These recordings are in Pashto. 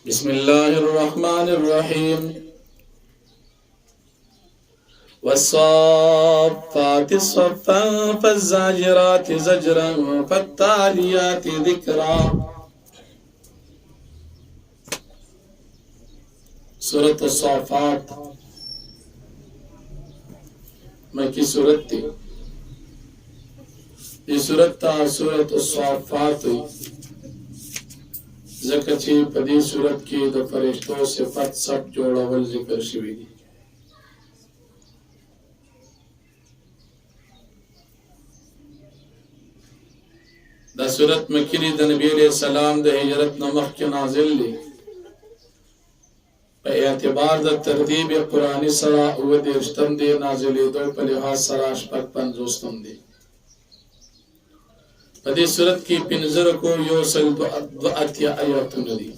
بسم الله الرحمن الرحيم والصافات صفا فالزاجرات زجرا فالتاليات ذكرا. سورة الصافات مکی سورت تی. یہ سورت تا سورت الصافات ذکر چی پدی سورت کی د فرشتو صفت سب جوڑاول ذکر شوی دی. دا سورت مکی د نبی علیہ السلام د ہجرت نمخ کی نازل لی. پا اعتبار دا ترتیب قرآنی سرا او دیرشتم دی نازلی دو پا لحاظ سرا شپک پنزوستم دی. پا دی سورت کی پنزر کو یوصل دو اتیا آیاتون دی.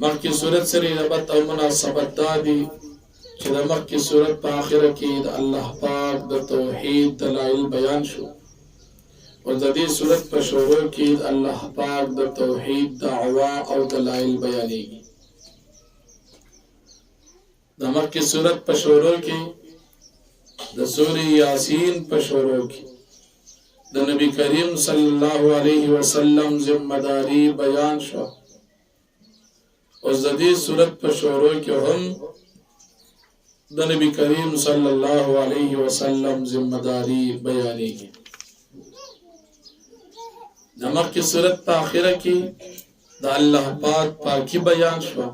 مخ کی سورت سری ربط او مناسبت دا دی چی دا مخ کی سورت پا آخر کی دا اللہ پاک دا توحید دلائل بیان شو اور دا دی سورت پا شروع کی دا اللہ پاک دا توحید دعوا او دلائل بیانی گی. دا مخ کی سورت پا شروع کی دا سوری یاسین پا شروع کی دا نبی کریم صلی اللہ علیہ وسلم ذمہ داری بیان شو اور دا دی سورت پا شروع کی ہم دا نبی کریم صلی اللہ علیہ وسلم ذمہ داری بیانی کی. دا مخ کی سورت پا آخرہ کی دا اللہ پاک پاکی بیان شو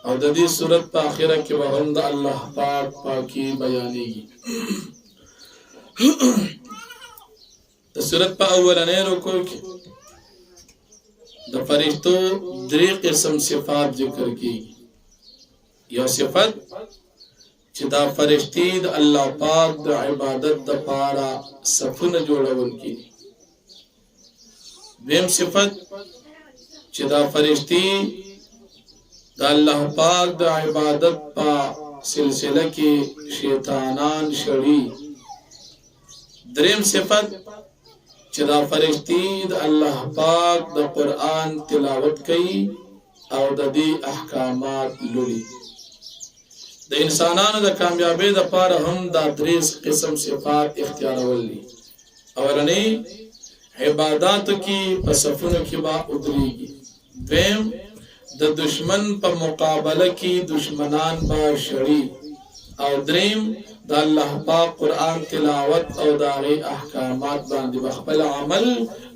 اور دا دی سورت پا آخرہ کی وہم دا اللہ پاک پاکی بیانی گی. دا سورت پا اولنے رکو کی دا فرشتو دری قسم صفات ذکر کی. یا صفت چی دا فرشتی دا اللہ پاک دا عبادت دا پارا صفن جوڑون کی. دیم صفت چی دا فرشتی دا اللہ پاک دا عبادت پا سلسلہ کی شیطانان شڑی. دریم صفت چی دا فرشتی دا اللہ پاک دا قرآن تلاوت کئی او دا دی احکامات لولی. دا انسانان دا کامیابی دا پارا ہم دا دریس قسم صفات اختیار ولی. اولنی عبادات کی پسفن کی با ادری گی. دویم دا دشمن پا مقابلہ کی دشمنان با شڑی. او دریم دا اللہ پاک قرآن تلاوت او داغی احکامات باندی بخبل عمل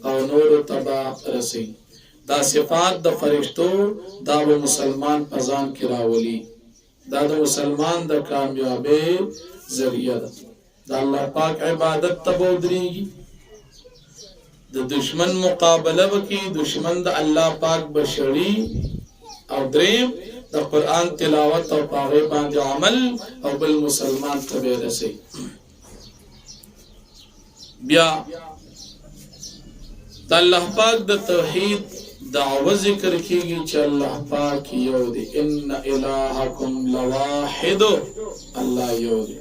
او نور تبا رسی. دا صفات دا فرشتو دا با مسلمان پزان کراولی. دا مسلمان دا کامیابی ذریعہ دا. دا اللہ پاک عبادت تبا ادری گی. دا دشمن مقابلہ بکی دشمن دا اللہ پاک بشری. او دریم دا قرآن تلاوت او پاغی باند عمل او بالمسلمان تبی رسی. بیا دا اللہ پاک دا توحید دعوی ذکر کی گی چا اللہ پاک یو دی. ان الہکم لواحد اللہ یو دی.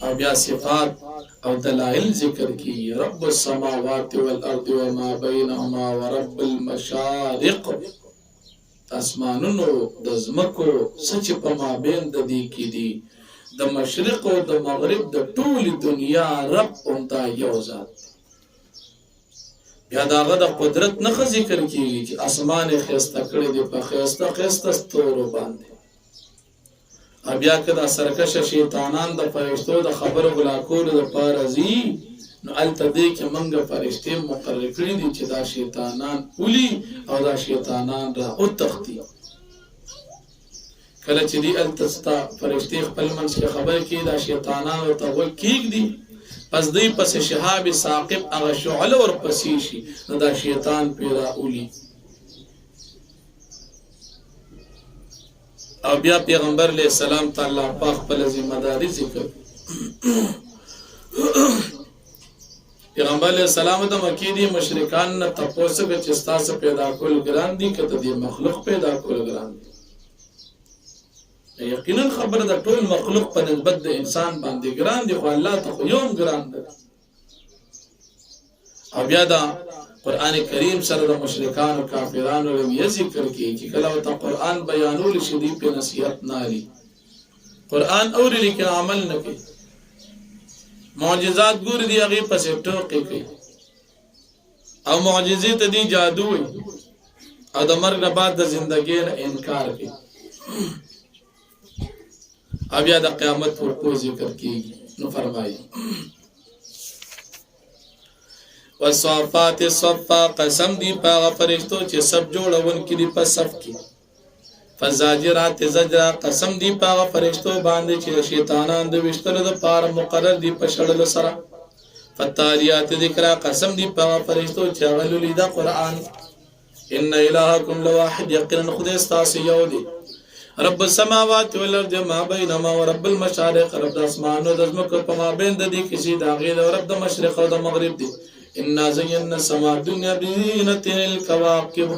او بیا صفات او دلائل ذکر کی رب السماوات والارض وما بینهما ورب المشارق. اسمانونو د زمکو سچ په مابین د دې کې دي د مشرق او د مغرب د ټول دنیا رب اونتا یو ذات. بیا داغه د قدرت نه ذکر کیږي چې اسمان خسته کړی دی په خسته خسته ستورو باندې. بیا کدا سرکش شیطانان د فرشتو د خبرو غلا کولو د پارزي نو الته دې کې منګه فرشتي مقرر کړی دي چې دا شیطانان اولی او دا شیطانان را او تختی. کله چې دی الته ستا فرشتي خپل منځ کې خبر کې دا شیطانان او ته وکیګ دي پس دی پس شهاب ثاقب هغه شعله ور پسې شي نو دا شیطان پیرا اولی. او بیا پیغمبر علیہ السلام تعالی پاک خپل ذمہ داری ذکر. پیغمبر علیہ السلام د مکی دی مشرکان نه تاسو کې چې تاسو پیدا کول ګران دي کته دی مخلوق پیدا کول ګران دي. یقینا خبر د ټول مخلوق په نسبت د انسان باندې ګران دي خو الله ته یوم ګران دی. او بیا دا قرآن کریم سره د مشرکان او کافرانو له ذکر کې چې کله وته قرآن بیانول شي دی په نصیحت نه لري قرآن اوري لیکن عمل نه کوي معجزات ګور دی هغه پسې ټوکې کوي او معجزې ته دی جادو وي او د مرګ بعد د ژوندۍ نه انکار کوي بیا د قیامت پر ذکر کیږي نو فرمایي والصافات صفا قسم دی پاغه فرشتو چې سب جوړون کړي په صف کې فزاجرات زجرا قسم دی پاغه فرشتو باندې چې شیطانان د وشتلو د پار مقرر دی په شړل سره فتالیات ذکر قسم دی پاغه فرشتو چې غلو لیدا قران ان الهکم لواحد یقینا خدای استاسی یو دی رب السماوات والارض ما بینهما ورب المشارق رب د اسمانو د زمکو په ما بین د دې کسی دا غیر رب د مشرق او د مغرب دی ان زینا السما الدنيا بزینت الکواکب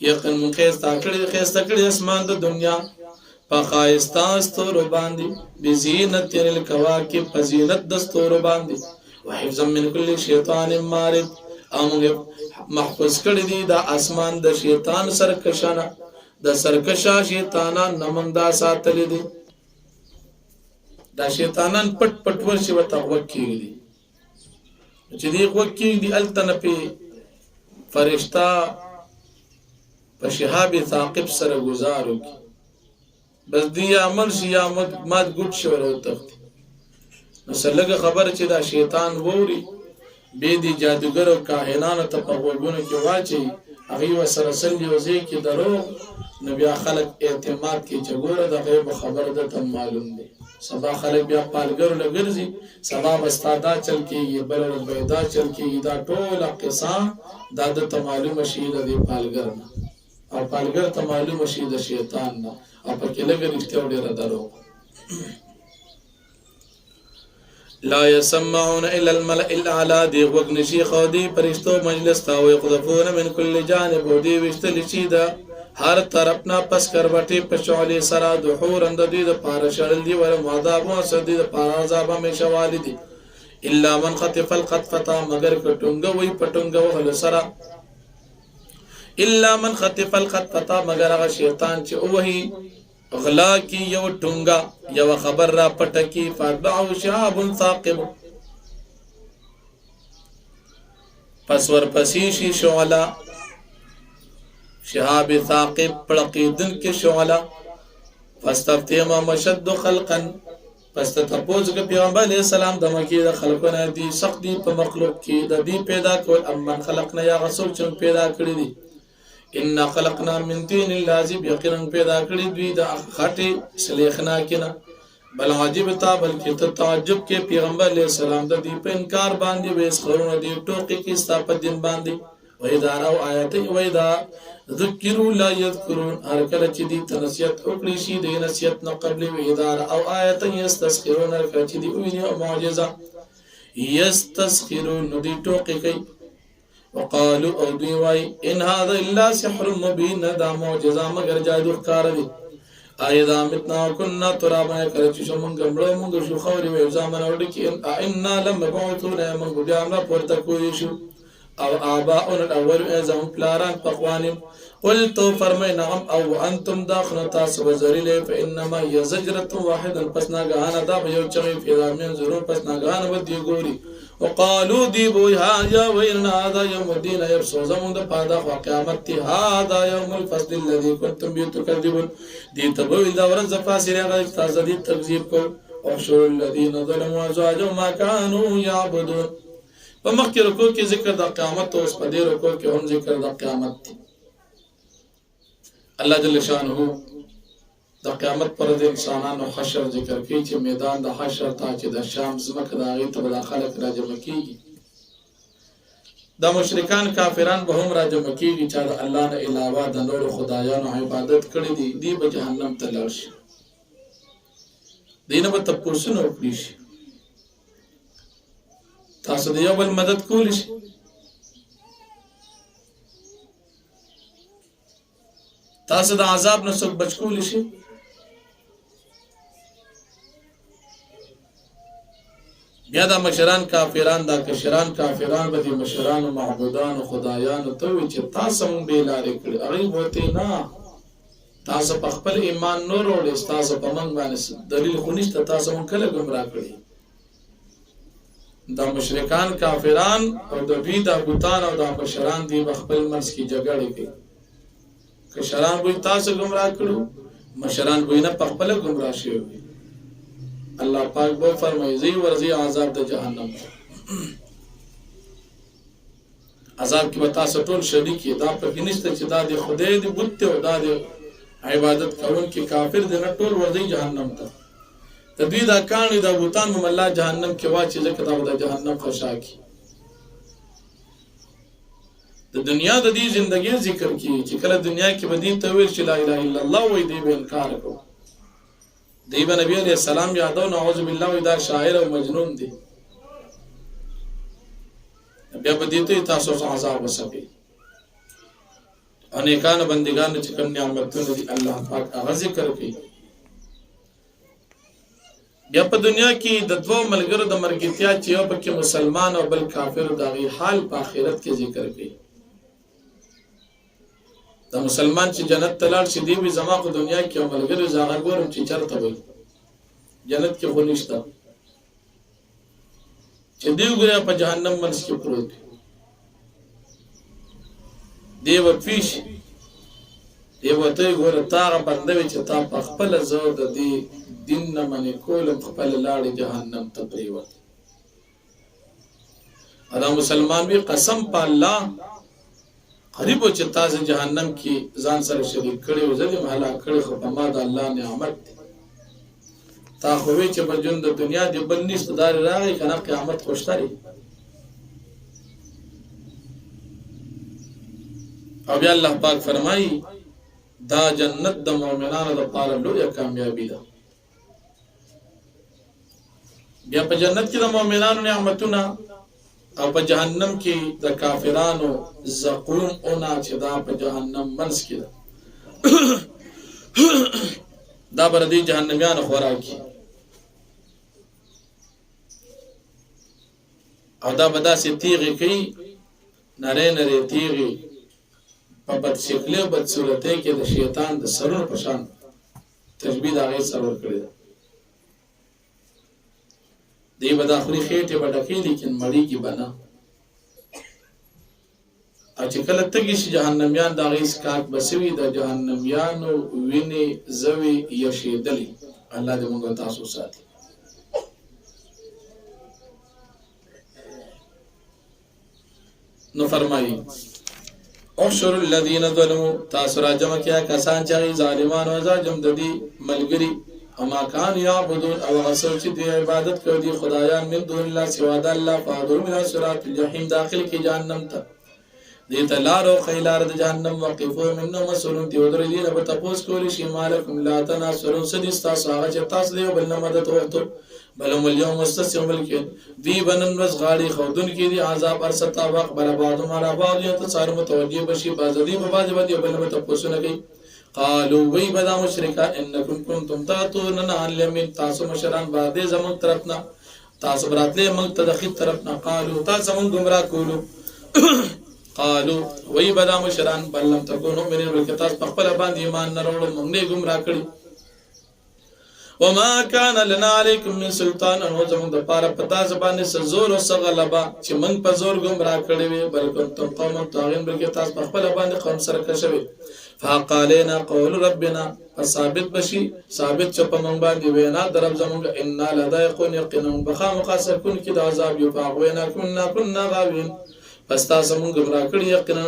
یقین من خیستا کړي اسمان د دنیا په خایستا ستور باندې بزینت الکواکب فزینت د ستور باندې وحفظا من كل شیطان مارد امغه محفوظ کړي دي د اسمان د شیطان سرکشانه د سرکشا شیطانان نمندا ساتل دي دا شیطانان پټ پټ ورشي وته وکیږي چې دی وکیږي دی التن په فرشتہ په شهاب ثاقب سره گزارو کی بس دی عمل شي مات ګټ شو ورته نو سلګه خبر چې دا شیطان ووري به دی جادوګر او کاهنانو ته په وګونو کې واچي هغه وسره سل یو ځای کې درو نبي خلق اعتماد کې چګوره د غیب خبر ده ته معلوم دي سبا خلق بیا پالګر لګرځي سبا استادا چل کېږي بل بيدا چل کېږي دا ټول قصه د ته معلومه شي د پالګر نه او پالګر ته معلومه شي د شیطان نه او په کې لګر رښتیا ډیره درو لا يسمعون الا الملأ الاعلى دي وغنشي خودي فرشتو مجلس تا ويقذفون من كل جانب ودي وشتل شي دا هر طرف نه پس کروټي په شعلې سره د حور اند دي د پار شړل دي ور مادابو سدي د پار عذاب مې شوال دي الا من خطف القطفه مگر کټونګ وي پټونګ وهل سره الا من خطف القطفه مگر هغه شیطان چې وਹੀ غلا کی یو ټونګا یو خبر را پټکی فاتبعو شهاب ثاقب پس ور پسې شي شعلا شهاب ثاقب پړقیدن کې شعلا فاستفتیما مشد خلقا پس تپوز کې پیغمبر علیہ السلام د مکی د خلقونه دي سخت دي په مخلوق کې د دې پیدا کول امن خلقنا یا غسل چې پیدا کړی دي ان خلقنا من طين لازم یقینا پیدا کړی دوی د خټه سلیخنا کنا بل عجیب تا بلکې ته تعجب کې پیغمبر علیہ السلام د دې په انکار باندې وېس خورونه دي ټوکی کې ستاپ دین باندې وې دا راو آیت وې دا ذکروا لا يذكرون هر کله چې دې تنسیت وکړي شي د نسیت نه قبل وې دا او آیت یستسخرون هر کله چې دې ویني معجزه یستسخرون دې ټوکی کوي وقالوا او دوی وای ان هذا الا سحر مبين دا معجزه مگر جادو ښکار دي ايدا متنا كنا ترابا کرچ شو مونږ مړو مونږ شو خوري وې ځامن اور کې ان لم بعثون مونږ بیا موږ پورته کوی شو او اباؤنا الاول ازم پلاران پخوانم قلت فرمای نعم او انتم داخل تاسو وزریل فانما هي زجره واحده پس ناګهانه دا یو چغې پیدا من ضرور پس ناګهانه ودی ګوري وقالوا دي بو يا ويلنا هذا يوم الدين يبسو زمون د پادا قیامت هذا يوم الفصل الذي كنتم به تكذبون دي تبوي دا ورځ فاصله غږ تاسو دي تکذیب کو او شو الذين ظلموا ازواجهم ما كانوا يعبدون په مخکې رکوع کې ذکر د قیامت او په دې رکوع کې هم ذکر د قیامت دی الله جل شانه د قیامت پر د انسانانو حشر ذکر کوي چې میدان د حشر ته چې د شام زمکه د هغې ته به دا خلک راجمع کېږي دا مشرکان کافران به هم راجمع کېږي چې د الله نه علاوه د نورو خدایانو عبادت کړي دي دی به جهنم ته لاړ شي دینه به تپوسونه وکړي شي تاسو د یو بل مدد کولی شي تاسو د عذاب نه څوک بچ کولی شي بیا دا مشران کافران دا کشران کافران به دي مشران او معبودان او خدایان ته وي چې تاسو مونږ به لارې کړی هغه وته نه تاسو په خپل ایمان نور او تاسو په منځ باندې دلیل خو نشته تاسو مونږ کله گمراه کړی دا مشرکان کافران او د دوی دا بوتان او دا مشران دی خپل منځ کې جګړه کوي کشران وي تاسو گمراه کړو مشران وي نه په خپل گمراه شي الله پاک به فرمایي زی ورزي عذاب د جهنم عذاب کې وتا سټول شریک دا په کینشته چې دا د خدای دی بوت او دا د عبادت کوون کې کافر دی نه ټول ورزي جهنم ته تدوی دا کانی دا بوتان مم الله جهنم کې واچي ځکه دا جهنم خشاکي د دنیا د دې ژوندۍ ذکر کی چې کله دنیا کې بدین ته ویل چې لا اله الا الله وې دی به انکار کو دی به نبی عليه السلام یادو نعوذ بالله دا شاعر او مجنون دی بیا بدین ته تاسو عذاب وسبي انیکان بندگان چې کوم نعمتونه دي الله پاک هغه ذکر کوي بیا په دنیا کې د دوه ملګرو د مرګتیا چې یو پکې مسلمان او بل کافر دغه حال په آخرت کې ذکر کوي دا مسلمان چې جنت ته لاړ شي دی به زما په دنیا کې یو ملګری زاغه ګورم چې چرته وي جنت کې خو نشته چې دی وګړي په جهنم منځ کې پروت دی و پیش دی وته ګوره تاغه بندوي چې تا په خپل زو د دې دین نه منې کولم خپل لاړې جهنم ته پریوت ادا مسلمان وی قسم په الله قریب چې تاسو جهنم کې ځان سره شریک کړي او ځلې محلا کړي خو په ما د الله نعمت تا خو وی چې په ژوند د دنیا دی بل نشته دار راغی کنه قیامت خوشتري او بیا الله پاک فرمایي دا جنت د مؤمنانو لپاره لویه کامیابی ده بیا په جنت کې د مؤمنانو نعمتونه او په جهنم کې د کافرانو زقوم او نا چې دا په جهنم منځ کې ده دا بر دي جهنميان خوراکي او دا بدا سي تیغي کوي نره نره تیغي په بد شکل او بد صورتې کې د شیطان د سرونو په شان تشبيه دا غي سرور کړی دی بدا خوري خېټه بډکې لیکن مړی کی بنا او چې کله تګي شي جهنميان دا غي سکات بسوي د جهنميانو ویني زوي یشیدلی الله دې موږ تاسو ساتي نو فرمایي احشر الذين ظلموا تاسو را جمع کیا کسان چې ظالمانو ځم د دې ملګری اما کان یعبدون او غسل چې دی عبادت کوي خدایان من دون الله سوا د الله فادر من صراط الجحیم داخل کی جهنم ته دې تلار او خیلار د جهنم وقفو منه مسولون دی ودر دې به تاسو کولی شي مالکم لا تناصرون سدستا ساغه چې تاسو دی بل نه مدد وته بلهم اليوم مستسلم بلکې دی بنن رز غاړي خودن کې دی عذاب ارستا وق براباد مارا بعض ته صار متوجه بشي بازدي په باز باندې بل نه تاسو نه کوي قالوا وی بدا مشرکا انکم کنتم تاتوننا عن اليمين تاسو مشران باندې زمون طرفنا تاسو براتله موږ تدخل طرفنا قالوا تاسو موږ گمراه کولو قالوا وی بدا مشران بل لم تكونوا من الكتاب خپل باندې ایمان نه وروړو موږ نه گمراه کړی وما كان لنا عليكم من سلطان او زمون د پاره پتا زبانه سزور او سغلبا چې موږ په زور گمراه کړی وي بلکې تم قوم طاغین بلکې تاسو خپل باندې قوم سره کښوي فقالنا قول ربنا ثابت بشي ثابت چې په موږ باندې وینا درب زمونږ ان لذائقون يقينون بخام قاسكون کې د عذاب یو فاغوینا كنا غاوین پس تاسو موږ گمراه کړی یقینا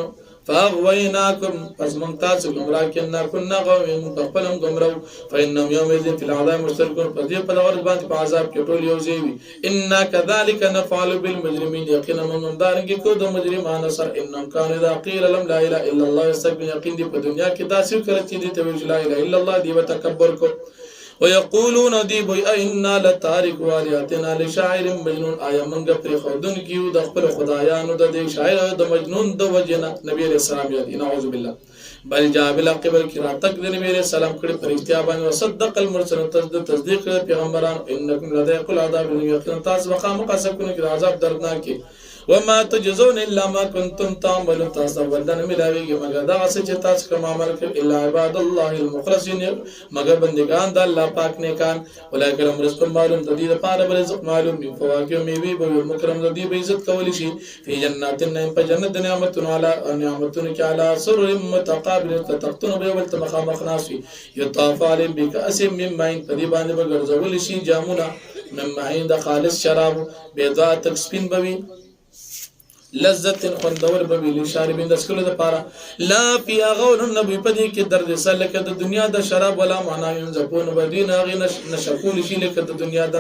فاغویناکم پس موږ تاسو گمراه كنا غاوین خپلم گمراه فانهم يومئذ في العذاب مشتركون پس دې په لور باندې په عذاب کې ټول یو ځای وي ان كذلك نفعل بالمجرمين یقینا موږ دارنګ کو د مجرمانو سره انهم كانوا اذا قيل لهم لا اله الا الله يستكبرون یقین دې په دنیا کې تاسو کړی چې دې ته لا اله الا الله دې وتکبر کو ويقولون دی بوی اینا لتارک والیاتنا لشاعر مجنون آیا منگ پر خودن کیو د خپل خدایانو د دې شاعر د مجنون د وجنه نبی علیہ السلام یادی نعوذ بالله بل جاء بالقبل کرا تک د نبی علیہ السلام کړي فرشتیا باندې وصدق المرسلین تصدیق پیغمبران انکم لذائق العذاب یقینا تاسو مخامخ سکونه کې عذاب دردناک وما تجزون الا ما كنتم تعملون تاسو ولدان ملاویږي مگر دا څه چې تاسو کوم عمل کوي الا عباد الله المخلصین مگر بندگان د الله پاک نه کان ولکه رزق معلوم د دې لپاره رزق معلوم دی فواکه میوه به مکرم د دې به عزت کولی شي په جنات النعیم په جنت نعمتون علی نعمتون کې علی سرر متقابل تتقتن به ول مخامخ ناسي یطاف علی بکاس من ماء په دې باندې به ګرځول شي جامونه من ماء د خالص شراب بيضاء تکسپین بوي لذت خوندور به ویل شاربین د سکلو د پاره لا فی غول النبی پدې کې درد سلک د دنیا د شراب ولا معنا ينزفون بدین غی نشکول شي لکه د دنیا د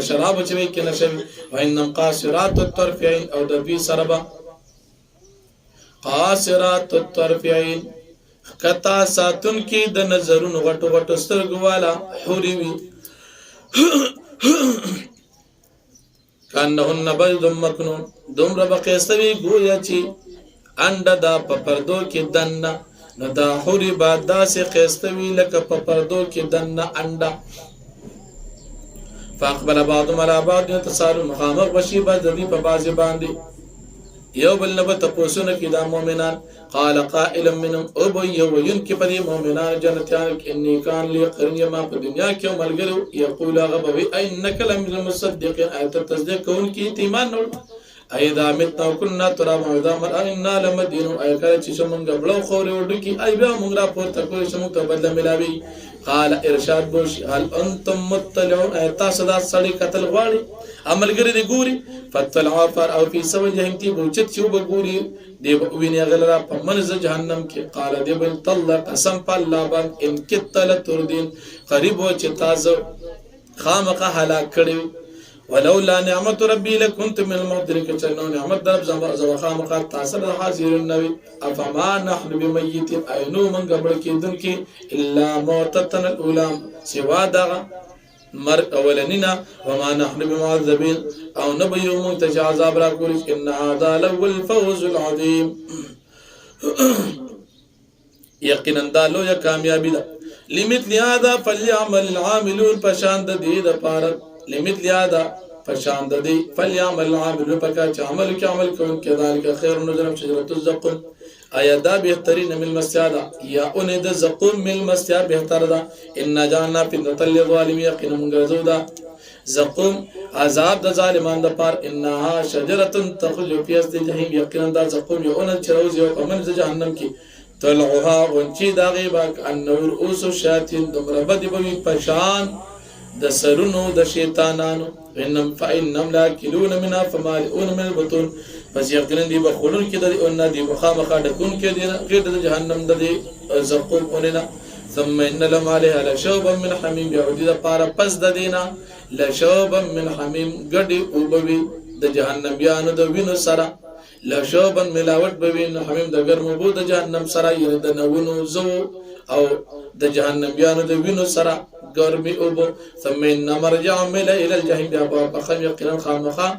شراب چې کې نشوي وانم قاصرات الطرفین او د دوی سربا قاصرات الطرفین کتا ساتون کې د نظرونو غټو غټو سترګو والا حوري وی کانهن بيض مكنون دومره بقیستوي گویا چې انډه دا په پردو کې دنه نو دا حوري بعد داسې قیستوي لکه په پردو کې دنه انډه فاقبل بعضهم على بعض يتساءلون مخامخ بشي بعد ذي په بعض باندې یو بل نه تاسو نه کې دا مؤمنان قال قائل منهم ابو يوين کې په مؤمنان جنتيان اني كان لي قرن ما په دنیا کې ملګرو یقول غبوي انك لمن المصدقين ايت تصديق كون کې ایمان نو ايدا متنا كنا ترى مودا مر ان لمدين اي کله چې څنګه بلو خوري وډو کې اي بیا موږ را پورته کوی څنګه ته بدل ملاوي قال ارشاد بوش هل انتم مطلعون ايتا صدا سړي قتل غواړي عملګری دی ګوري فتلع فر او في سو جهنم بوچت چې وګوري دی ویني غلرا په منځ جهنم کې قال دی بل طلق قسم الله بان ان کتل تردين قریب و چې تاسو خامقه هلاک کړي ولولا نعمت ربي لكنت من المدرك چنو نعمت درب زو خامقه تاسو حاضر النبي افما نحن بميت اينو من قبل کې دن کې الا موتتنا الاولى سوا دغه مر اولننا وما نحن بمعذبين او نبي يوم تجازاب را کول ان هذا لو الفوز العظيم یقینا دا لو یا کامیابی ده لمثل هذا فليعمل العاملون پشان د دې د پاره لمثل هذا پشان د دې فليعمل العاملون پکا چې عمل کې عمل کوي کذالک خير نظر شجره الزقوم آیا دا بهترین من المسیادا یا اون د زقوم من المسیا بهتر ده ان جاننا فتنه للظالمین یقینا منغزو ده زقوم عذاب د ظالمان د پار انها شجره تخرج في اصل الجحيم یقینا دا زقوم یو اون چروز یو امن د جهنم کې طلعها ونچی دا غیبا النور اوس الشیاطین دمر بدی بوی پشان د سرونو د شیطانانو انم فانم لاکلون منها فمالئون من البطون پس یقینا دی بخولون کې د اون دی مخامخه ډکون کې دی غیر د جهنم د زقوم اوننا ثم ان لهم عليها لشوبا من حميم يعودي د پاره پس د دینا لشوبا من حميم غډي او بوي د جهنم یانو د وینو سره لشوبا ملاوت بوي نو حميم د ګرمو بو د جهنم سره یره د نوونو زو او د جهنم یانو د وینو سره ګرمي او بو ثم ان مرجع مل الى الجحيم باب خم يقينا خامخا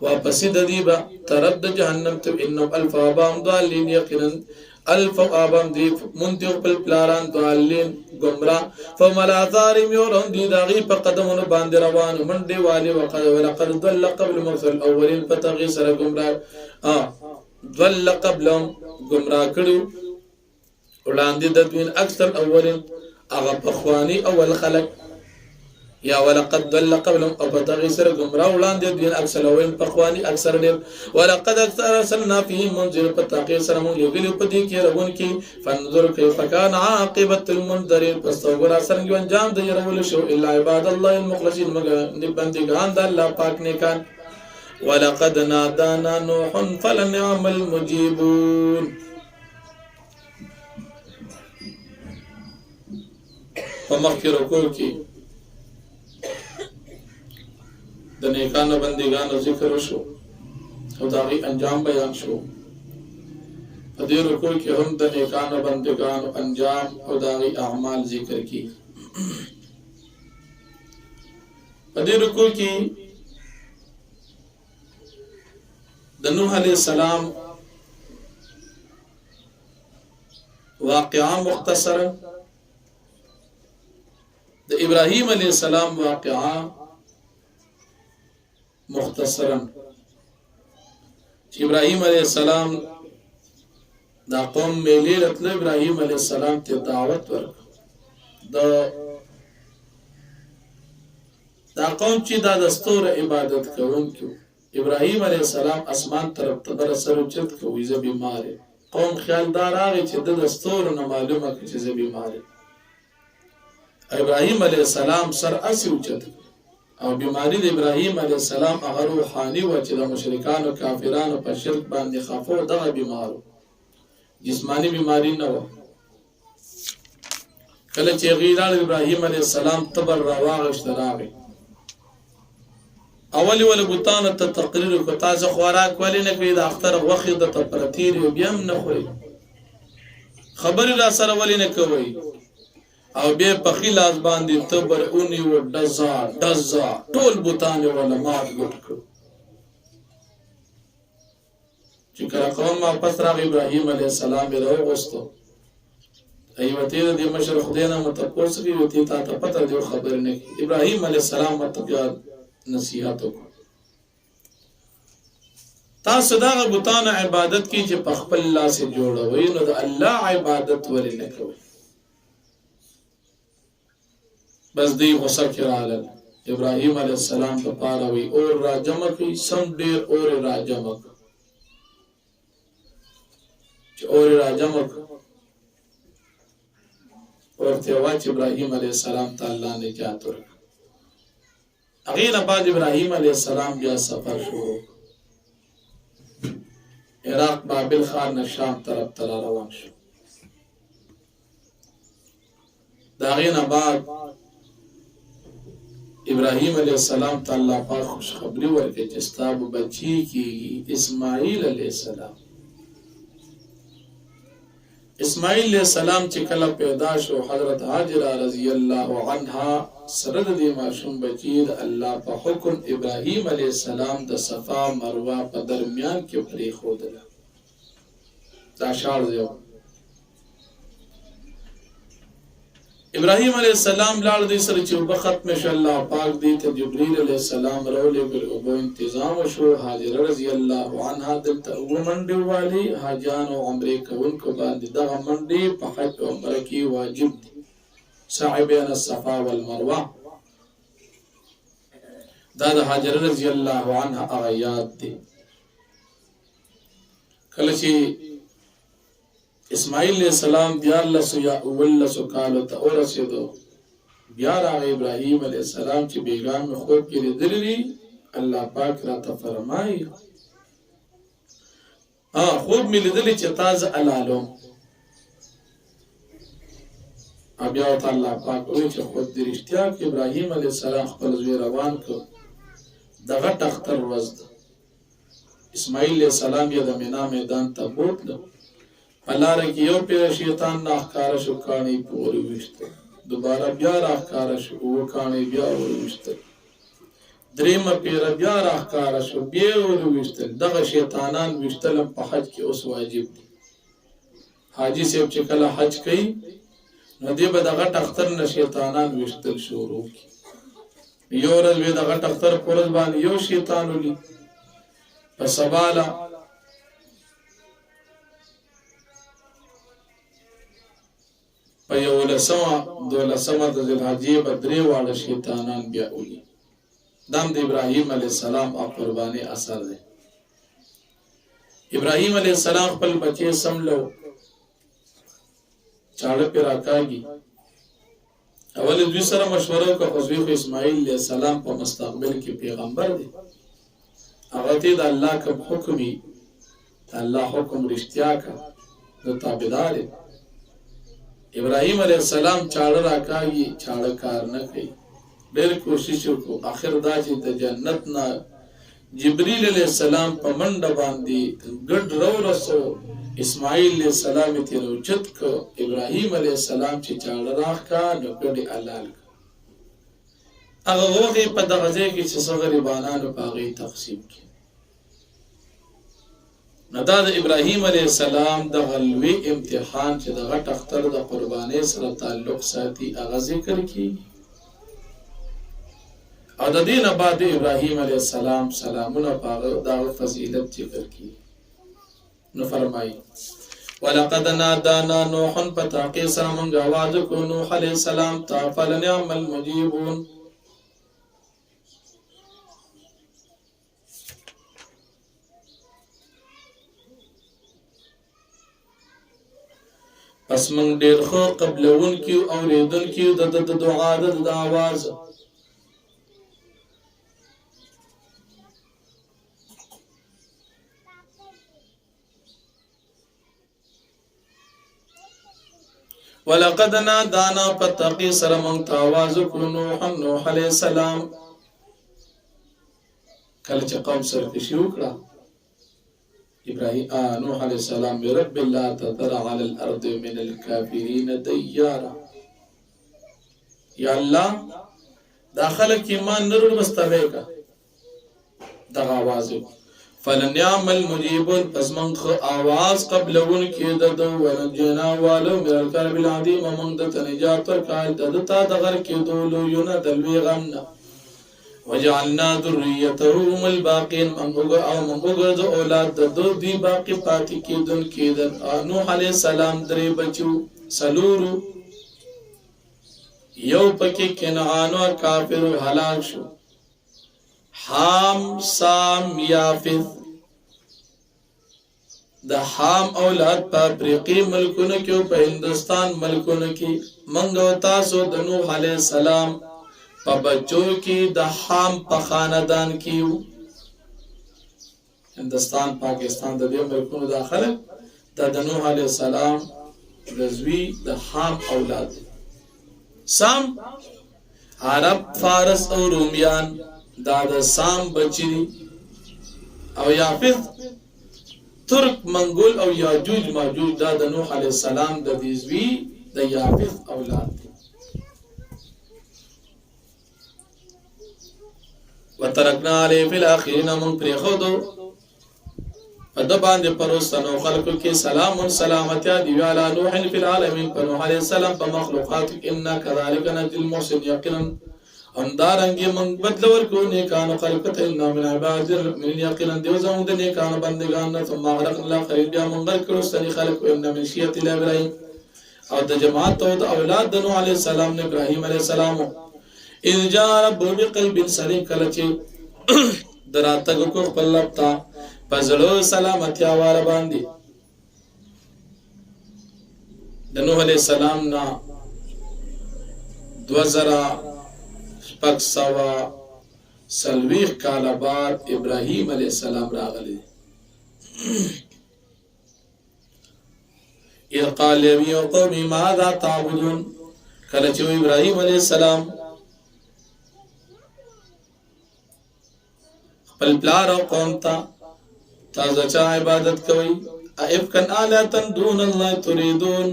وبسد ديبا ترد جهنم تو انه الف ابام ضالين يقينا الف ابام دي منتق بالپلاران ضالين گمراه فملا ظالم يورون دي داغي په قدمونو باندې روان منډي والي ولقد ضل قبل مرسل الاولين فتغي سر گمراه ضل قبلهم گمراه کړو وړاندې د دوی اکثر اولين اغا پخوانی اول خلق یا ولقد ضل قبلهم او بتغي سر گمراه وړاندې دوی اکثر اولين پخوانی اکثر ډیر ولقد ارسلنا فيهم منذر فتاقي سر مون لګلو پدې کې رغون کې فنظر كيف كان عاقبه المنذرين پس وګور څنګه انجام د يرول شو الا عباد الله المخلصين مگر بندگان د الله پاک نه کان ولقد نادانا نوح فلنعم المجيبون ومخکې رکوع کې د نیکانو بندګانو ذکر وشو او د هغې انجام بیان شو په دې رکوع کې هم د نیکانو بندګانو انجام او د هغې اعمال ذکر کړي په دې رکوع کې د نوح علیہ السلام واقعا مختصرا د ابراهیم علیہ السلام واقعا مختصرا چې ابراهیم علیہ السلام دا قوم میلې راتله ابراهیم علیہ السلام ته دعوت ورکړه دا قوم چې دا دستور عبادت کوونکو ابراهیم علیہ السلام اسمان طرف ته بر سر اوچت کوي زه بیمار قوم خیال دار راغی چې د دستور نه معلومه چې زه بیمار ابراهیم علیہ السلام سر اسی اوچت او بیماری د ابراهیم علیہ السلام هغه روحاني و چې د مشرکانو کافرانو په شرک باندې خافو دغه بیمارو جسمانی بیماری نه و کله چې غیران ابراهیم علیہ السلام تبر راواغشت راغی اولی ول بوتان ته تقریر کو تاسو خوراک ولی نه کوي د اختر وخت د تپرتیر بیم نه خوري خبر را سره ولی نه کوي او به په خلاص باندې تبر اونې و دزا ټول بوتان ولا مات ګټ کړ چې کله قوم ما پس راغ ابراهیم علیہ السلام راغستو ایوته د مشر خدای نه متپوس کی وتی تا ته پته دی خبر نه ابراهیم علیہ السلام متبیا نصیحت کو تاسو دا بوتان عبادت کی چې په خپل الله سے جوړوي نو د الله عبادت ولې نه کوي بس دی غصه کړه ابراهیم علیہ السلام په پاره وی اور را جمع کی سم ډیر اور را جمع چې اور را جمع ورته واچ ابراهیم علیہ السلام تعالی نجات ورکړه اغین بعد ابراهیم علیہ السلام بیا سفر شروع عراق بابل خان شام طرف تر روان شو داغین بعد ابراهیم علیہ السلام تعالی پاک خوش خبری ورکړي چې ستاسو بچی کیږي اسماعیل علیہ السلام اسماعیل علیہ السلام چې کله پیدا شو حضرت هاجر رضی الله عنها سره د ماشوم بچی د الله په حکم ابراهیم علیہ السلام د صفا مروه په درمیان کې پرې خودل دا شار دی ابراهیم علیہ السلام لاړ دې سره چې په ختم شه الله پاک دې ته جبرئیل علیہ السلام راولې بل او تنظیم شو هاجر رضی الله عنها دلته ومنډي والی حاجان او عمره کوونکو باندې دغه منډي په حج او عمره کې واجب دي سعی بین الصفا والمروه دا د هاجر رضی الله عنها آیات دي کله چې اسماعیل علیہ السلام دیار لسو یا اول لسو کالو تا ورسیدو بیار آغا ابراہیم علیہ السلام چی بیگان میں خوب کی ردلی اللہ پاک را تا فرمائی خوب می لدلی چی تاز علالو ابیاو تا اللہ پاک اوی چی خود درشتیا که ابراہیم علیہ السلام خپل زوی روان کو دغت اختر وزد اسماعیل علیہ السلام یا دمینا میدان تا بوت لو الله رکی یو پیر شیطان ناخکار شو کانی پوری وشته دوباره بیا راخکار شو او کانی بیا وشته دریم پیر بیا راخکار شو بیا وشته دغه شیطانان وشتلم په حج کې اوس واجب دي حاجی صاحب چې کله حج کوي نو دی به دغه تختر نه شیطانان وشتل شروع کی یو ورځ به دغه تختر پرز باندې یو شیطان ولي په سواله په یو لسمه دولسمه د ذوالحجې په درې واړه شیطانان بیا ولي دام د ابراهیم علیہ السلام او قربانی اثر دی ابراهیم علیہ السلام خپل بچی سملو چاړه پر راکاږي اول دوی سره مشوره وکړه خو اسماعیل علیہ السلام په مستقبل کې پیغمبر دی هغه ته د الله کوم حکمي الله حکم رښتیا کا د تابعدار ابراهیم علیہ السلام چاړه راکاږي چاړه کار نه کوي ډېر کوشش وکړو اخر دا چې د جنت نه جبرئیل علیہ السلام په منډه باندې ګډ رسو اسماعیل علیہ السلام ته روچت کو ابراهیم علیہ السلام چې چاړه راکا نو ګډي حلال هغه وغه په دغه ځای کې چې څو غریبانو په هغه تقسیم کړي. نو دا د ابراهیم علیه السلام د غلوی امتحان چې د غټ اختر د قربانۍ سره تعلق ساتي هغه ذکر کړي. او د دین بعد ابراهیم علیه السلام سلامونه پاغه دا فضیلت ذکر کړي. نو فرمایي ولقد نادانا نوح فتاقي سره مونږ आवाज کو نوح علیه السلام ته فلنعم المجيبون. پس مونږ ډېر خو قبلون کیو او ریدون کیو د دعا د आवाज. ولقد نادانا فتقي سره مونږ ته आवाज وکړو نوح علیه السلام کله چې قوم سره کشي وکړه ابراهيم نوح عليه السلام برب الله تذر على الارض من الكافرين ديارا. یا الله داخله کې ایمان نور مستويکا دغه आवाज فلنعم المجيبون. پس من خو आवाज قبلون کې د ورجنا والو من الكرب العظيم من د نجات ورکړه د تا د غر کې دولو یو نه دلوي غمنا وجعلنا ذريته هم الباقين. منغوغ اولاد دو دی باقی پاتی کیدن کیدن. نوح علیہ السلام درې بچو سلورو یو پکې کنعانو کافر هلاک شو. حام سام یافث د حام اولاد په افریقی ملکونو کې او په هندستان ملکونو کې منغو تاسو د نوح علیہ السلام په بچو کې د حام په خاندان کې هندستان پاکستان د دې ملکونو داخله د نوح علیه السلام د زوی د حام اولاد. سام عرب فارس او رومیان دا د سام بچی او یافث ترک منگول او یاجوج ماجوج دا د نوح علیه السلام د دې زوی د یافث اولاد. وترکنا علیه فی الاخرین من پریخودو فدبان دی پروستنو خلقو کی سلام سلامتیا دیو علی نوح فی العالمین پر نوح علیہ السلام پر مخلوقات انا کذالک نجزی المحسن یقینا اندارنگی من بدلور کو نیکانو خلقت انا من عباد من یقینا دیو زمون دی نیکانو بندگان ثم اغرقنا الاخرین بیا من غرق کرستنی خلق انا من شیعت الابراہیم او د جماعت او د اولاد د نوح علیہ السلام نے ابراہیم علیہ السلام اذ جاء رب بقلب سلیم کله چې دراتګ کو خپل لپتا پزړو سلامتی واره باندې د نوح علیہ السلام نا 2600 کال بعد ابراهیم علیہ السلام راغلی. اذ قال لي قومي ماذا تعبدون کله چې ابراهیم علیہ السلام خپل پلار او قوم ته تاسو چا عبادت کوي افکن آلاتن دون الله تريدون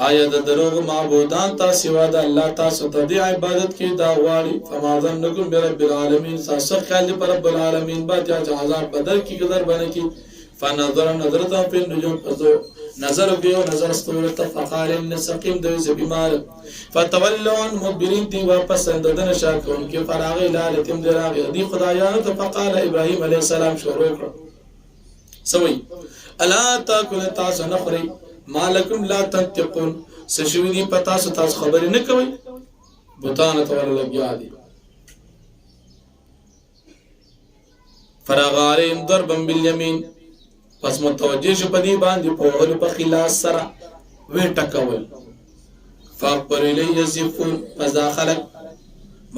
آیا د دروغ معبودان تاسو سوا د الله تاسو ته دی عبادت کی دا غواړي فما ظنکم برب العالمین تاسو خیال پر رب العالمین باندې عذاب بدل کی قدر باندې کی فنظر نظرتا فی النجوم فزو نظر کیو نظر استورت فقال ان سقیم دوی ز بیمار فتولوا مدبرین دی واپس انددن شاکون کی فراغ لالتم دراغ دی خدایانو ته فقال ابراهیم علیہ السلام شروع کړ سوی الا تاکل تاسو نخری مالکم لا تنطقون سشوی دی پتا سو تاسو خبر نه کوي بوتان ته ور لګیا دي فراغ علیهم ضربا بالیمین پس متوجه شو پدی باندې په ور په خلاص سره وې ټکول فاقبر الی یزفون پس داخله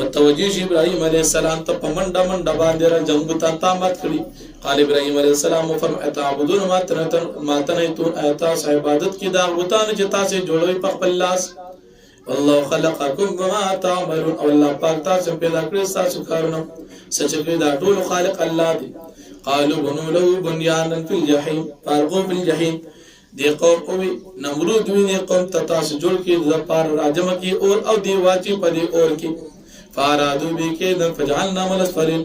متوجه شو ابراهیم علیہ السلام ته پمنډه منډه باندې را جنگ ته تامات کړي. قال ابراهیم علیہ السلام فرمایي تعبدون ما تنیتون ایتا عبادت کی دا غوتان چې تاسو جوړوي په خپل لاس والله خلقکم وما تعملون او الله پاک تاسو پیدا کړی تاسو کارونه سچ کې دا ټول خالق الله دی. قالوا بنوا له بنيانا في الجحيم فالقوا في الجحيم دی قوم اوی نمرود وی دی قوم تتاس جوڑ کی زپار راجم کی اور او دی واچی پا دی اور کی فارادو بی کے دن فجعلنا ملسفلین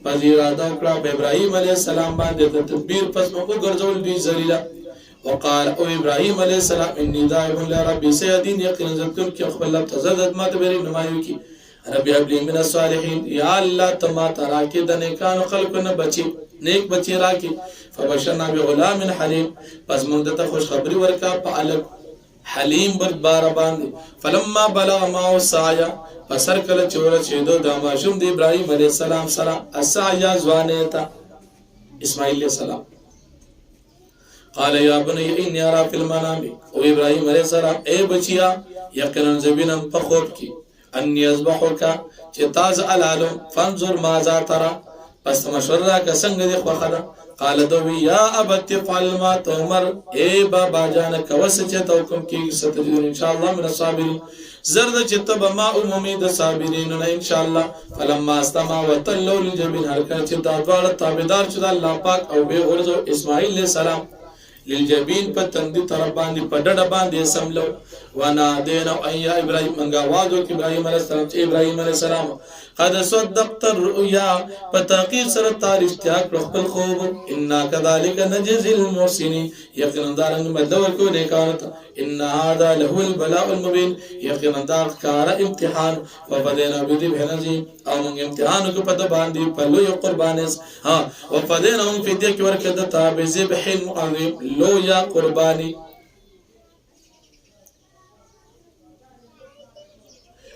پس ارادا اکڑا با ابراہیم علیہ السلام باندے تدبیر پس مکو گرزول دوی زلیلہ وقال او ابراہیم علیہ السلام انی دائم لربی سیدین یقین زدکن کی اخبر لب تزدد ما تبری نمائیو کی ربی ابلی من الصالحین یا اللہ تما تراکی دنکان خلقنا بچی نیک بچی راکی فبشرنا بغلام حلیم پس مندتا خوش خبری ورکا پا علق حلیم برد بارا باندی فلما بلغ ماو سایا پسر کل چورا چیدو داماشم دی ابراہیم علیہ السلام سلام السایا زوانیتا اسماعیل علیہ السلام قال یا بنی انی ارا فی المنامی او ابراہیم علیہ السلام اے بچیا یقنن زبینم پخوب کی انی ازبحوکا چه تاز علالو فانظر مازا ترا پس مشورہ کا سنگ دی خوخدا قال دوی یا ابت فعل ما تؤمر اے بابا جان کوس چه توکم کی ستجدون انشاءاللہ من الصابرین زرد چتب ما عمومی د صابرین انشاءاللہ فلما استمع وتلوا للجبین حرکت چتا دوار تابدار چدا اللہ پاک او بے غرض اسماعیل علیہ السلام للجبین پر تندی طرف باندی پر ڈڑ باندی سملو ونادینا ایا ابراہیم منگا وعدو کہ ابراہیم علیہ السلام ابراہیم علیہ السلام قد صدقت الرؤيا فتاقی سرطار اشتیاق رخب الخوب انا كذلك نجزي المحسنين یقینا دارنگ مدور کو نیکانتا ان هذا له البلاء المبین یقینا دار کار امتحان وفدینا بدی بھنزی او من امتحان کو پتہ باندی پلو یا قربانس ہاں وفدینا هم فدیہ کی ورکدتا بذبح عظیم لو یا قربانی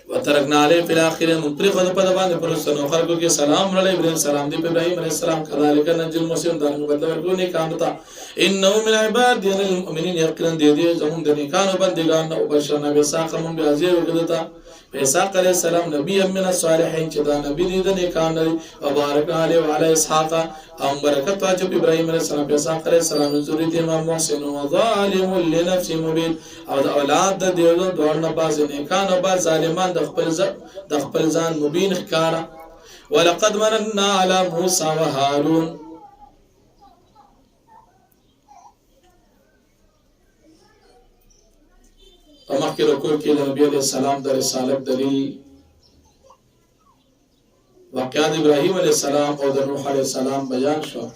وترکنا علیہ فی الاخرین منطری خود پدبان پرسنو خلقو کی سلام علیہ ابراہیم سلام دی ابراہیم علیہ السلام کذالک نجی المسلم دارنگو بدلور کو نیکانتا انہو من عبادین المؤمنین یقرن دیدی زمون دنیکانو بندگان و بشرنا بیساق من بیعزیر وقدتا بیساق علیہ السلام نبی من الصالحین چدا نبی دی دنیکان لی وبارکنا علیہ وعلی اسحاقا ام برکت واجب ابراہیم علیہ السلام بیساق علیہ السلام ذریت امام محسن و ظالم لنفس مبین او دا اولاد دا دیوزن دوار نباز نیکان و باز ظالمان دخپل زان مبین خکارا ولقد مننا على موسى وهارون مخی رکوع کی نبی علیہ السلام در رسالت دلیل واقعات ابراہیم علیہ السلام اور در نوح علیہ السلام بیان شو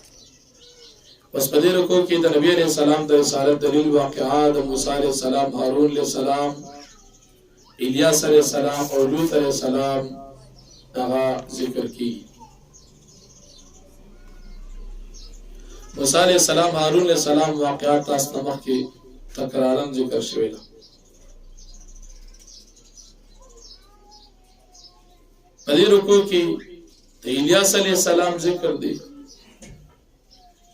بس پدی رکوع کی نبی علیہ السلام در رسالت دلیل واقعات موسیٰ علیہ السلام ہارون علیہ السلام الیاس علیہ السلام اور لوط علیہ السلام اغا ذکر کی موسیٰ علیہ السلام ہارون علیہ السلام واقعات تاسنمخ کی تکرارن ذکر شویلا پدی رکو کی الیاس علیہ السلام ذکر دی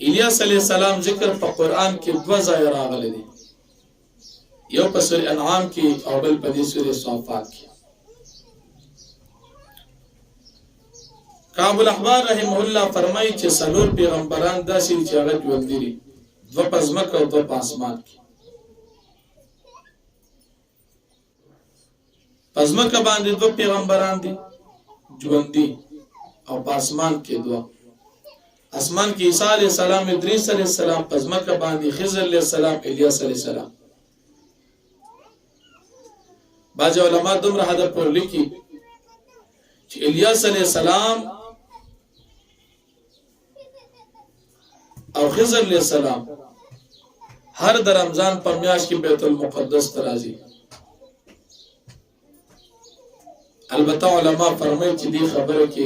الیاس علیہ السلام ذکر پا قرآن کی دو ظاہر آغل دی یو پا سور انعام کی او بل پدی سور صافات کی کعب الاحبار رحمه اللہ فرمائی چه سلور پیغمبران دا سیر چه اغد جوندیری دو پا زمک و دو پا اسمان کی پا زمک باندی دو پیغمبران دی جوندی او پا اسمان کی دو اسمان کی عیسیٰ علیہ السلام ادریس علیہ السلام پا زمک باندی خضر علیہ السلام الیاس علیہ السلام باج علماء دم رہا دا پر لکی چی الیاس علیہ السلام او خضر علیہ السلام ہر در رمضان پر میاش کی بیت المقدس ترازی البتہ علماء فرمائی چی دی خبر کی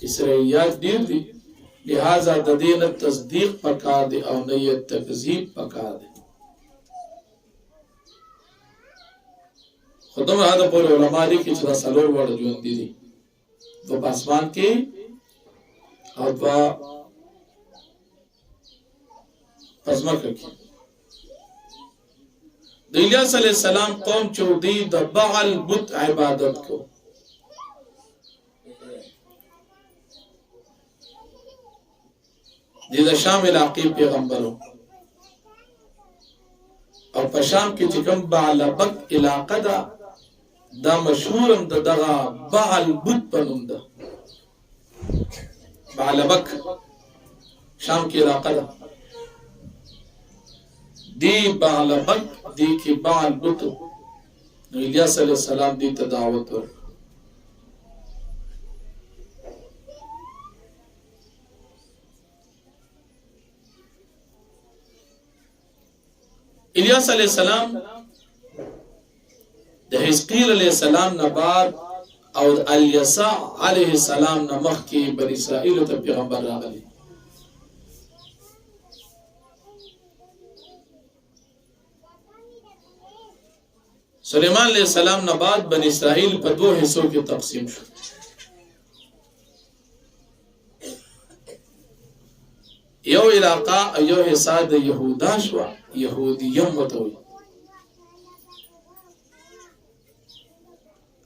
اسرائیلیات دیر دی لہذا ددین تصدیق پکا دے او نیت تکذیب پکا دے خودم هذا پور علماء دی کی چلا سلور وڑ جون دی دی دو پاسمان کی او دو پزمک کی الیاس علیہ السلام قوم چودی دا بعل بت عبادت کو دی دا شام علاقی پیغمبروں اور پشام کی چکم بعلبک علاقہ دا مشہورم دا دغا بعل بت پنم دا بعلبک شام کی علاقہ دی بعلبک دی کی بعل بتو الیاس علیہ السلام دی تدعوت ورک الیاس علیہ السلام د حزقیل علیہ السلام نه بعد او الیسع علیہ السلام نه مخکې بنی اسرائیل ته پیغمبر راغلی سلیمان علیہ السلام نه بعد بنی اسرائیل په دوه حصو کې تقسیم شو یو علاقہ یو حصہ د یهودا شو یهودیم وته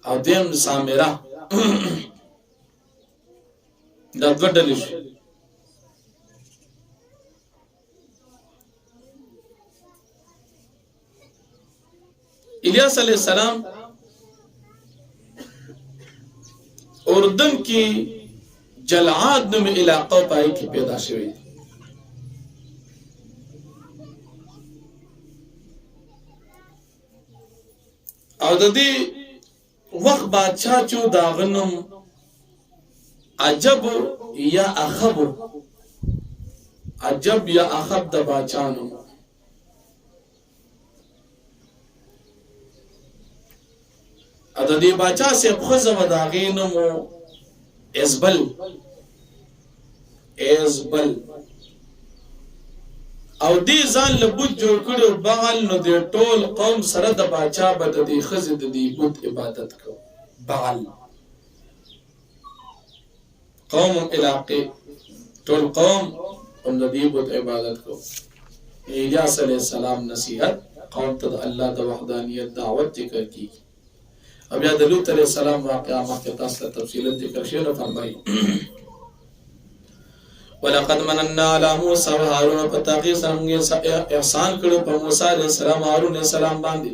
او دیم سامرا دا دوه ډلې شو الیاس علیہ السلام اردن کی جلعاد نوم علاقه پای کی پیدا شوی او د دې وخت بادشاہ چو داغنم عجب یا اخب عجب یا اخب د بادشاہانو ا د دې بادشاہ سے خزم داغینم ازبل او دې ځان له بوت جوړ کړو بغل نو دې ټول قوم سره د بادشاہ بد دې خزه د دې بوت عبادت کو بغل قوم علاقه ټول قوم هم د دې بوت عبادت کو الیاس علیہ السلام نصیحت قوم ته الله د وحدانیت دعوت ذکر کی اب یا د لوط علیہ السلام واقعہ مخکې تاسو ته تفصیلا ذکر شوی نو فرمایي ولقد مننا على موسى وهارون فتاقي څنګه احسان کړو په موسی عليه السلام هارون عليه السلام باندې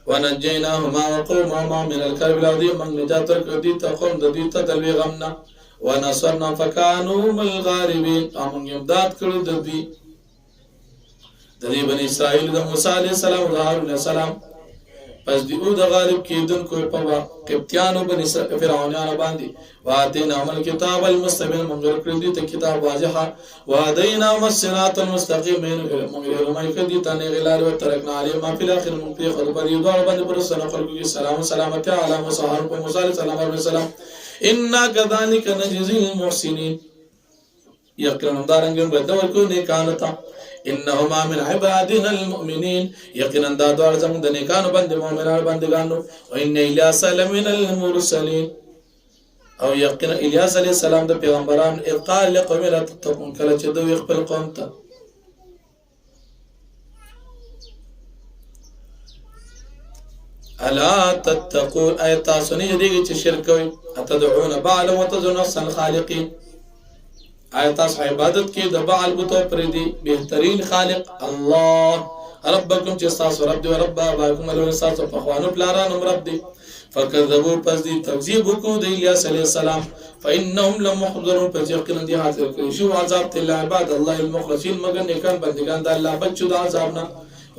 ونجيناهما وقومهما من الكرب العظيم من نجات ورکړي ته قوم د دې ته دلوي غمنا ونصرنا فكانوا هم الغالبين امون امداد کړو د دې بني اسرائيل د موسی عليه السلام او هارون عليه السلام پس دیو د غالب کېدون کو په قبطیانو بني فرعونانو باندې واتینا عمل کتاب المستبین منظور کړی دي ته کتاب واضحه وادینا الصراط المستقیم منګر مې کړی ته نه غلار او ترکنا علی ما فی الاخر من فی خبر یو دا باندې پر سره خلکو کې سلام سلامتی علی موسی او موسی علیہ السلام ان كذلك نجزي المحسنين یقینا دارنګ بدور کو نه کانتا انهما من عبادنا المؤمنين يقينا دادوار زمون د نیکانو باندې مؤمنانو بندگانو او ان الیاس لمن المرسلين او یقینا الیاس علیہ السلام د پیغمبران اقال لقوم لا تتقون کله چې دوی خپل قوم ته الا تتقون ایت تاسونی دیږي چې شرک کوي اتدعون بعل وتظنون الخالقين آیت تاسو عبادت کې د بعل بتو پر دي بهترین خالق الله ربکم چې تاسو رب دی رب اباکم له تاسو په خوانو پلارانو رب دی فكذبوا پس دي تکذیب کو د الیاس علیہ السلام فانهم لمحضرون پس یقینا دي حاضر کړي شو عذاب تل عباد الله المخلصین مگر نیکان بندگان د الله بچو د عذاب نه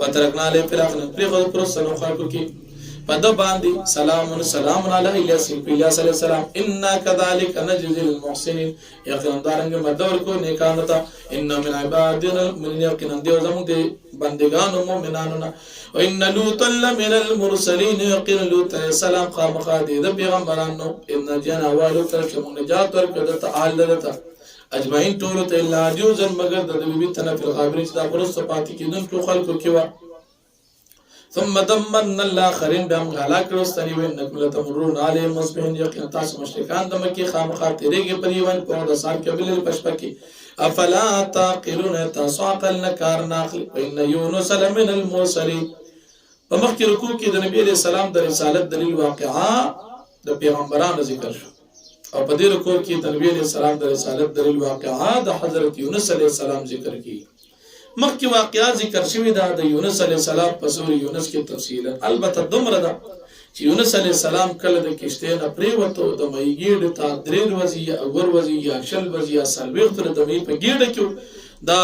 وترکنا له فراقنا پر سنو خلقو کې پد باندې سلام علی الیاس علیہ السلام ان كذلك نجزي المحسنين یقینا دارنګ مدور کو نیکانو ته ان من عبادنا من یقینا دیو زموږ دي بندگانو مؤمنانو نه وان لوطا لمن المرسلين یقینا لوط علیہ السلام خامخادي د پیغمبرانو ان جنا والو تر کوم نجات ورکړه ته آلته اجمعین ټول ته الا جوزن مگر د بیبي تنفر خبرې چې دا پرسته پاتې کیدون ټول خلکو کې وا ثم دمرنا الاخرين بهم هلاك رستني وانكم لتمرون عليهم مصبحين يقين تاسو مشرکان د مکی خامخا تیرېږي پر یوان په د سار کې بل پشپکی افلا تعقلون تاسو عقل نه کار نه اخلي ان يونس لمن المرسلين په مخکې رکوع کې د نبی عليه السلام د رسالت دلیل واقعا د پیغمبرانو ذکر شو او په دې رکوع کې د نبی عليه السلام د رسالت دلیل واقعا د حضرت یونس عليه السلام ذکر کی مخکې واقعات ذکر شوی دا د یونس علیہ السلام په سورې یونس کې تفصیلا البته دومره ده چې یونس علیہ السلام کله د کشته نه پریوتو د مېګېډ ته درې ورځې یا اور ورځې یا شل ورځې یا سلويخت د مې په ګېډه کې دا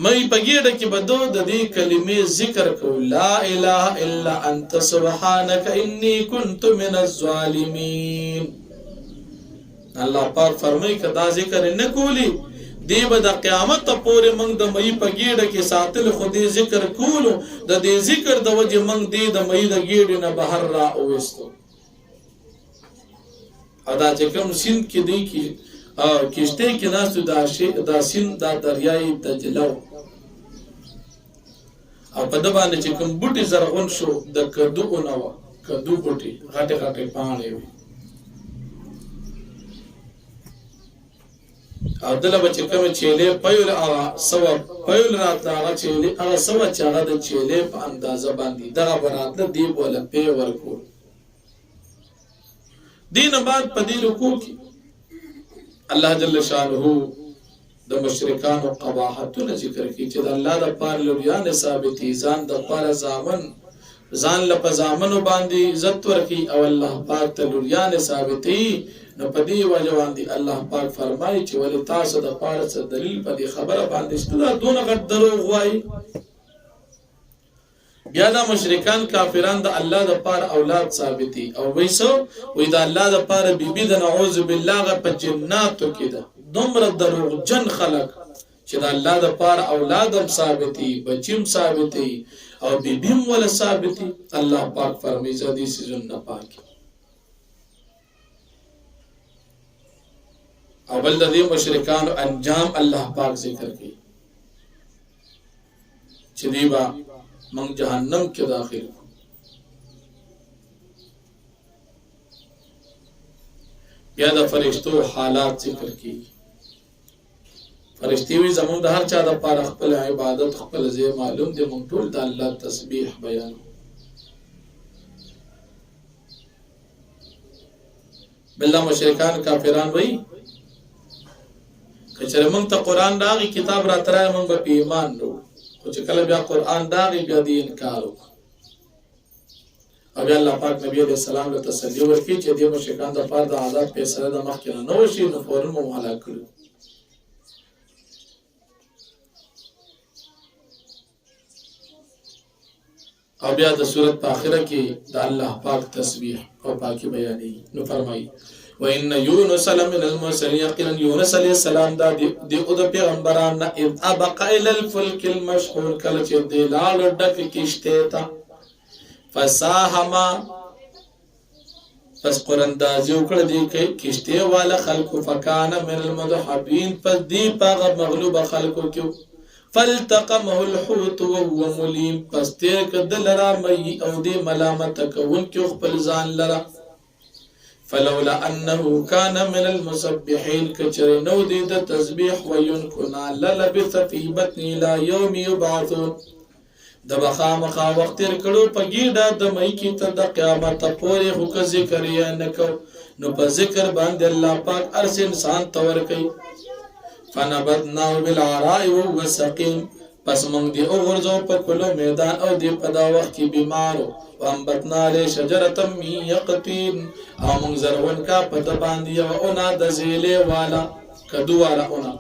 مې پګېډه کې بدو د دې کلمې ذکر کو لا اله الا انت سبحانك اني كنت من الظالمين. الله پاک فرمایي کدا ذکر نه کولی دی به د قیامت پورې موږ د مې پګېډه کې ساتل خو دې ذکر کولو د دې ذکر د وجه موږ دې د مې د ګېډې نه بهر را اوستو. ادا چې کوم سیند کې دی کې کشته کې ناستو دا سیند دا دریای دجله او په د باندې چې کوم بوټي زرغون شو د کدو اونوا کدو بوټي غټه غټه پاڼې وي او دله بچ کوم چيله پيول سوا پيول راته هغه چيله هغه سوا چې هغه د چيله په اندازه باندې دغه براتله دی بوله پی ورکو. دین بعد په دې رکوع کې الله جل شانه د مشرکانو قباحتونه ذکر کوي چې د الله د پاره لویان ثابتي ځان د پاره ځان له پزامنو باندې عزت ورکي او الله پاک ته لویان ثابتي نو په دې وجه باندې الله پاک فرمایي چې ولې تاسو د پاره څه دلیل په دې خبره باندې شته دونه غټ دروغ وایي. بیا دا مشرکان کافران د الله د پاره اولاد ثابتي او وایسو وې د الله د پاره بیبي د نعوذ بالله په جناتو کې ده دومره دروغ جن خلق چې د الله د پاره اولادم ثابتي بچیم ثابتي او بیبیم ولا ثابتي. الله پاک فرمایي زدي سيزن نه پاکي او بل د دې مشرکانو انجام الله پاک ذکر کوي چې دیبا من جهنم کې داخل بیا د فرشتو حالات ذکر کوي. فرشتي وي زموږ د هر چا د پاره خپل عبادت خپل ځای معلوم دي مونږ ټول د الله تسبیح بیان بالله مشرکان کافران وي کچره مونږ ته قران راغی کتاب را ترای مونږ په ایمان ورو خو چې کله بیا قران راغی بیا دی انکار او بیا الله پاک نبی عليه السلام له تسلی ورکړي چې د مشرکان د پاره د عذاب فیصله د مخ کې نه وشي نو فورن مو هلاک کړو. او بیا د سورۃ په اخره کې د الله پاک تسبیح او پاکي بیانې نو فرمایي وان یونس لمن المرسلین یقینا یونس علیہ السلام دا دی او د پیغمبران نه اذ ابق الى الفلك المشحون کله چې د لال ډک کشته تا فساهم پس قرندازي وکړه دی کې کشته والا خلق فکان من المضحبین پس دی پاغه مغلوب خلقو کې فالتقمه الحوت وهو مليم پس تیر کدل را مې او دی ملامت کوون کې خپل ځان لرا فلولا انه كان من المسبحين كچر نو دی د تسبیح وينكنا للبث في بطن الى يوم يبعثون د بخامخا وخت تر کړو په ګیډه د مې کې ته د قیامت پورې هو ذکر یې نکو نو په ذکر باندې الله پاک ارس انسان تور کوي فنبذنا بالعراء وهو سقيم پس موږ دی اوغرزو په کلو میدان او دی په دا وخت کې بیمارو وانبتنا له شجره من يقطين او موږ زرون کا په د باندې او انا د زیله والا کدو والا انا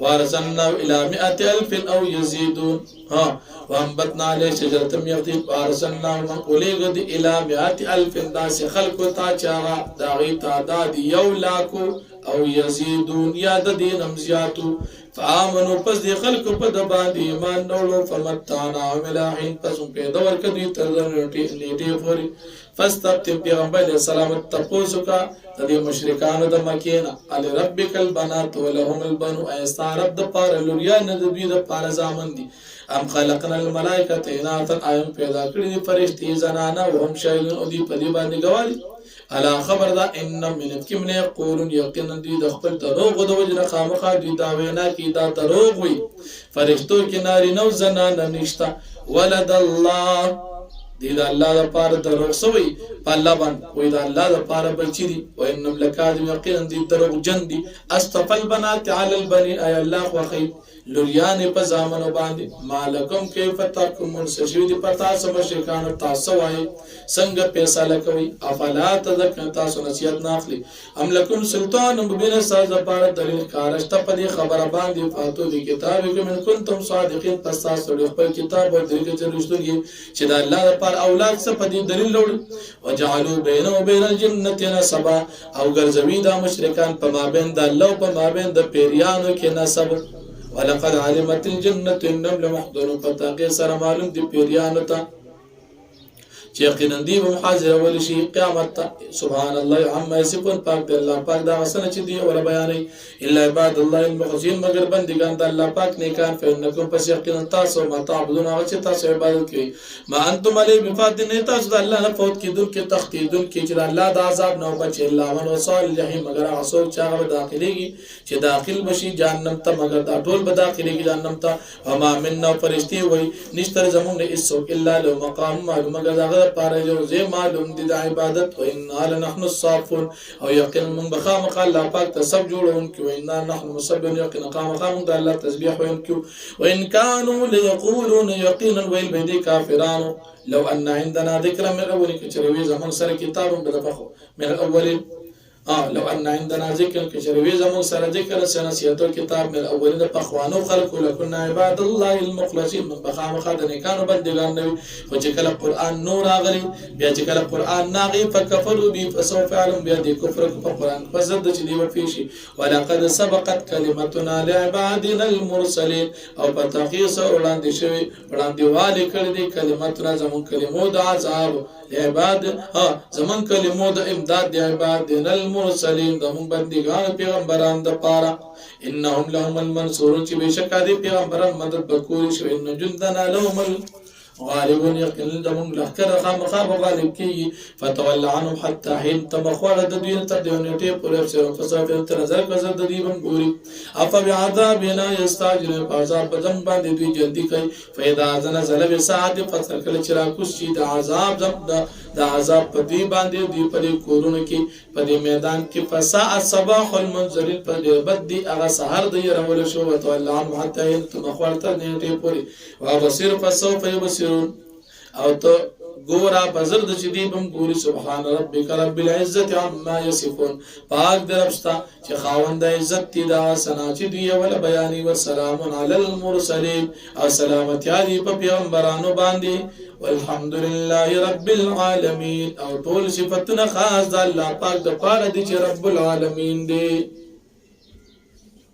وارسلنا الى 100,000 او يزيدون ها وانبتنا له شجره من يقطين وارسلنا من اولغد الى 100,000 داس خلق تا چا داغي تعداد یو لاکو او یزیدون یا د دینم زیاتو فآمنوا پس دی خلق په د باندې ایمان نوړو فمتعنا ملاحین پس په دور کې دوی تر نیټه فوري فاستفتم پیغمبر علیہ السلام تپوسو کا د مشرکانو د مکینا علی ربک البنات ولهم البنو ایستا رب د پار لوریا نه د دوی د پار زامن دي ام خلقنا الملائکه اناثا ایم پیدا کړی فرشتي زنانه وهم شاهدون او دی په دی باندې گواهی الا خبر دا ان من کم نه یقولون یقینا دی د خپل دروغ د وجه خامخا دی دا وینا کی دا دروغ وي فرشتو کې ناری نو زنانه نشتا ولد الله دی دا الله لپاره دروغ سوی په الله باندې وای دا الله لپاره بچی دی و انم لکاذب یقینا دی دروغ جن دی استفل بنات علی البنین ای الله واخی لوریان په زامنو باندې مالکم کیف تحکمون سشوی دی پتا سم شیکان تاسو وای څنګه فیصله کوي افلا تذکرون تاسو نصیحت ناخلی ام لکم سلطان مبین ساز پر دلیل کارشت په دې خبره باندې فاتو دی کتاب کې من کنتم صادقین پس تاسو د خپل کتاب او دغه چرشتږي چې د الله لپاره اولاد څخه په دې دلیل وروړي وجعلوا بينه وبين الجنه نسبا او ګرځوي دا مشرکان په مابین د الله او په مابین د پیریانو کې نسب ولقد علمت الجنه انهم لمحضرون فتاقي سره معلوم دي پیریانو ته چې یقینا دی به محاضره ول شي قیامت سبحان الله عما يصفون پاک دی الله پاک دا وسنه چې دی ولا بیانې الا عباد الله المخلصين مگر بندگان د الله پاک نیکان فإنكم پس یقینا تاسو ما تعبدون هغه چې تاسو عبادت کوي ما انتم علی بفاتن تاسو د الله نه فوت کیدون کې تختیدون کې چې الله د عذاب نه بچ الله من وصال الجحیم مگر هغه څوک چې هغه داخليږي چې داخل بشي جهنم ته مگر دا ټول به داخليږي جهنم ته وما منا فرشتي وای نشتر زمون نه اسو الا لو مقام معلوم مگر پاره جو زه معلوم دي د عبادت او ان نحن الصافون او یقینا من بخامق الله پاک ته سب جوړون کې و ان نحن مسبحون یقینا قام د الله تسبیح وین کې و ان كانوا ليقولون يقينا ويل بيدي كافرون لو ان عندنا ذكر من اول كچروي زمون سره کتاب بدفخو من الاولين لو ان عندنا ذكر كشروي زمون سره ذكر سنسيتو كتاب من الاولين پخوانو خلق لكنا عباد الله المخلصين من بخام خدني كانوا بندگان نوي فجكل القران نور اغلي بیا جکل القران ناغي فكفروا به فسوف يعلم بیا دي كفر القران فزد چې دی وفيشي ولقد سبقت كلمتنا لعبادنا المرسلين او پتاخيس وړاندې شوی وړاندې والي کړی دي کلمتنا زمون کلمو د عذاب لعباد زمون کلمو د امداد دی عبادنا المرسلين دهم بندگان پیغمبران د پاره انهم لهم المنصورون چې بشکا دي پیغمبران مدد بکول شو ان جندنا لهم غالبون يقل دمون لخكر خام غالب كي فتولى عنهم حتى حين تمخوال ددوين تدون يتي پرفسر فصاف تنظر كزر دديبن بوري افا بعذابنا يستعجل عذاب بدن باندې دوی جلدی کوي فاذا نزل بساعه فتر کله چرا کوشي د عذاب د عذاب په دی باندې دی په کورونو کې په میدان کې فساء صباح المنذرين په بد دی هغه سحر دی رول شو وتولى عنهم حتى حين تمخوال تنيتي پوري وابصير فسوف يبصر او تو ګورا بزرد چې دی بم ګوري سبحان ربک رب العزه عما يصفون پاک دربستا چې خاوند عزت دی دا سنا چې دی ول بیان و سلام علی المرسلین او سلامتی علی په پیغمبرانو باندې والحمد لله رب العالمین او ټول صفاتنا خاص د الله پاک د پاره دي چې رب العالمین دی